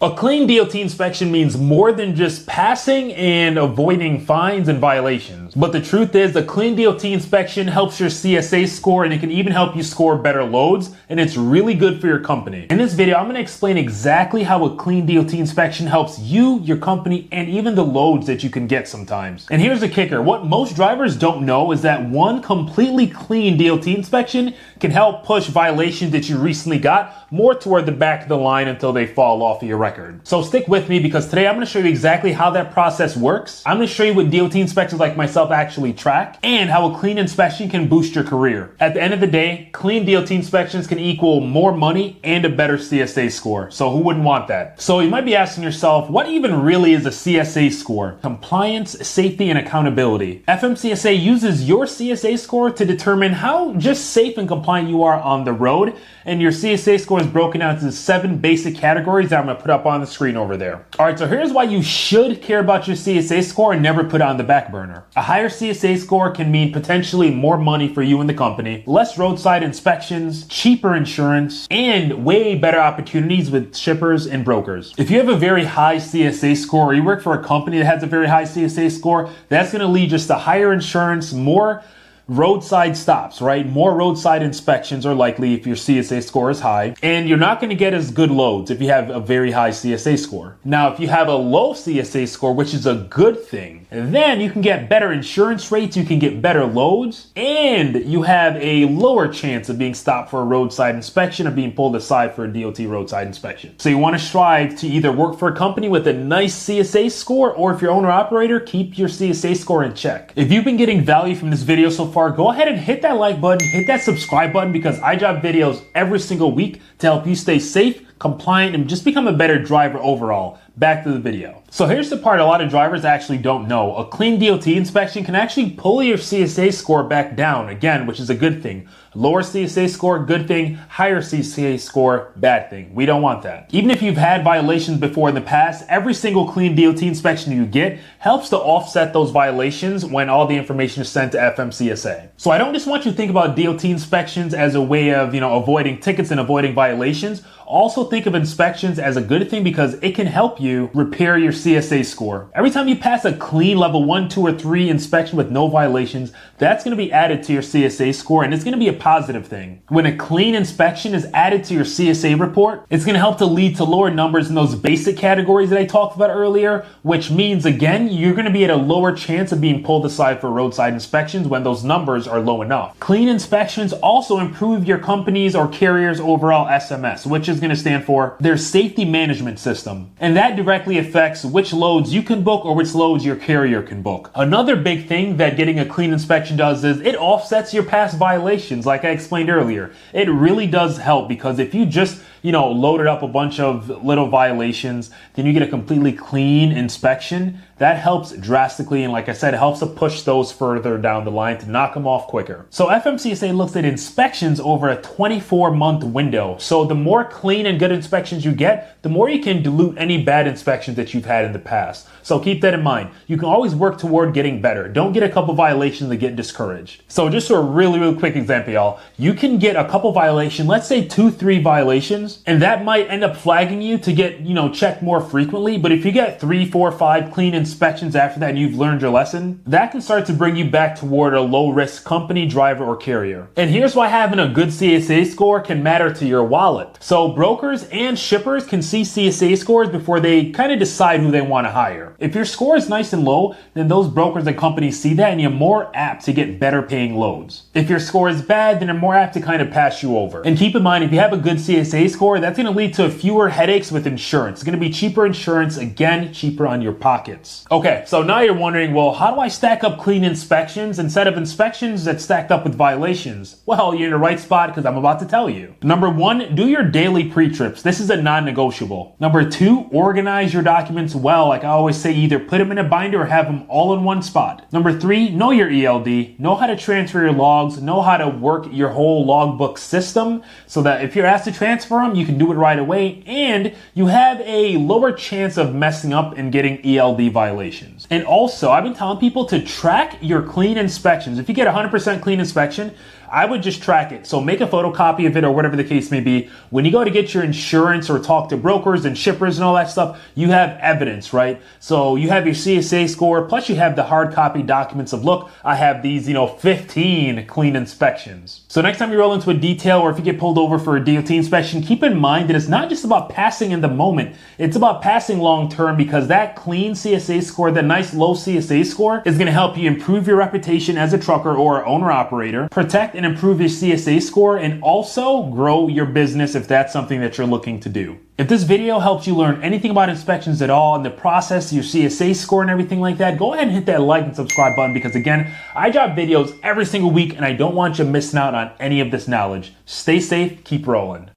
A clean DOT inspection means more than just passing and avoiding fines and violations. But the truth is, a clean DOT inspection helps your CSA score, and it can even help you score better loads, and it's really good for your company. In this video, I'm going to explain exactly how a clean DOT inspection helps you, your company, and even the loads that you can get sometimes. And here's the kicker. What most drivers don't know is that one completely clean DOT inspection can help push violations that you recently got more toward the back of the line until they fall off of your record. So stick with me, because today I'm going to show you exactly how that process works. I'm going to show you what DOT inspectors like myself actually track, and how a clean inspection can boost your career. At the end of the day, clean DOT inspections can equal more money and a better CSA score. So who wouldn't want that? So you might be asking yourself, what even really is a CSA score? Compliance, safety, and accountability. FMCSA uses your CSA score to determine how just safe and compliant you are on the road, and your CSA score is broken down into 7 basic categories that I'm going to put up on the screen over there. All right, so here's why you should care about your CSA score and never put it on the back burner. A higher CSA score can mean potentially more money for you and the company, less roadside inspections, cheaper insurance, and way better opportunities with shippers and brokers. If you have a very high CSA score, or you work for a company that has a very high CSA score, that's going to lead just to higher insurance, more roadside stops, right? More roadside inspections are likely if your CSA score is high, and you're not going to get as good loads if you have a very high CSA score. Now, if you have a low CSA score, which is a good thing, then you can get better insurance rates, you can get better loads, and you have a lower chance of being stopped for a roadside inspection or being pulled aside for a DOT roadside inspection. So you want to strive to either work for a company with a nice CSA score, or if you're owner operator, keep your CSA score in check. If you've been getting value from this video so far, go ahead and hit that like button, hit that subscribe button, because I drop videos every single week to help you stay safe, compliant, and just become a better driver overall. Back to the video. So here's the part a lot of drivers actually don't know. A clean DOT inspection can actually pull your CSA score back down again, which is a good thing. Lower CSA score, good thing. Higher CSA score, bad thing. We don't want that. Even if you've had violations before in the past, every single clean DOT inspection you get helps to offset those violations when all the information is sent to FMCSA. So I don't just want you to think about DOT inspections as a way of, avoiding tickets and avoiding violations. Also think of inspections as a good thing, because it can help you repair your CSA score. Every time you pass a clean level 1, 2, or 3 inspection with no violations, that's going to be added to your CSA score, and it's going to be a positive thing. When a clean inspection is added to your CSA report, it's going to help to lead to lower numbers in those basic categories that I talked about earlier, which means, again, you're going to be at a lower chance of being pulled aside for roadside inspections when those numbers are low enough. Clean inspections also improve your company's or carrier's overall SMS, which is going to stand for their safety management system. And that directly affects which loads you can book or which loads your carrier can book. Another big thing that getting a clean inspection does is it offsets your past violations, like I explained earlier. It really does help, because if you just loaded up a bunch of little violations, then you get a completely clean inspection. That helps drastically, and like I said, it helps to push those further down the line to knock them off quicker. So FMCSA looks at inspections over a 24-month window. So the more clean and good inspections you get, the more you can dilute any bad inspections that you've had in the past. So keep that in mind. You can always work toward getting better. Don't get a couple violations to get discouraged. So just a really quick example, y'all. You can get a couple violations, let's say 2, 3 violations, and that might end up flagging you to get, checked more frequently. But if you get 3, 4, 5 clean inspections after that and you've learned your lesson, that can start to bring you back toward a low-risk company, driver, or carrier. And here's why having a good CSA score can matter to your wallet. So brokers and shippers can see CSA scores before they kind of decide who they want to hire. If your score is nice and low, then those brokers and companies see that, and you're more apt to get better paying loads. If your score is bad, then they're more apt to kind of pass you over. And keep in mind, if you have a good CSA score, that's going to lead to fewer headaches with insurance. It's going to be cheaper insurance, again, cheaper on your pockets. Okay, so now you're wondering, well, how do I stack up clean inspections instead of inspections that stacked up with violations? Well, you're in the right spot, because I'm about to tell you. Number 1, do your daily pre-trips. This is a non-negotiable. Number 2, organize your documents well. Like I always say, either put them in a binder or have them all in one spot. Number 3, know your ELD. Know how to transfer your logs. Know how to work your whole logbook system, so that if you're asked to transfer them, you can do it right away, and you have a lower chance of messing up and getting ELD violations. And also, I've been telling people to track your clean inspections. If you get 100% clean inspection, I would just track it. So make a photocopy of it or whatever the case may be. When you go to get your insurance or talk to brokers and shippers and all that stuff, you have evidence, right? So you have your CSA score, plus you have the hard copy documents of, look, I have these, 15 clean inspections. So next time you roll into a detail or if you get pulled over for a DOT inspection, keep in mind that it's not just about passing in the moment. It's about passing long term, because that clean CSA score, that nice low CSA score, is going to help you improve your reputation as a trucker or owner operator, protect and improve your CSA score, and also grow your business if that's something that you're looking to do. If this video helps you learn anything about inspections at all and the process, your CSA score and everything like that, go ahead and hit that like and subscribe button, because again, I drop videos every single week and I don't want you missing out on any of this knowledge. Stay safe, keep rolling.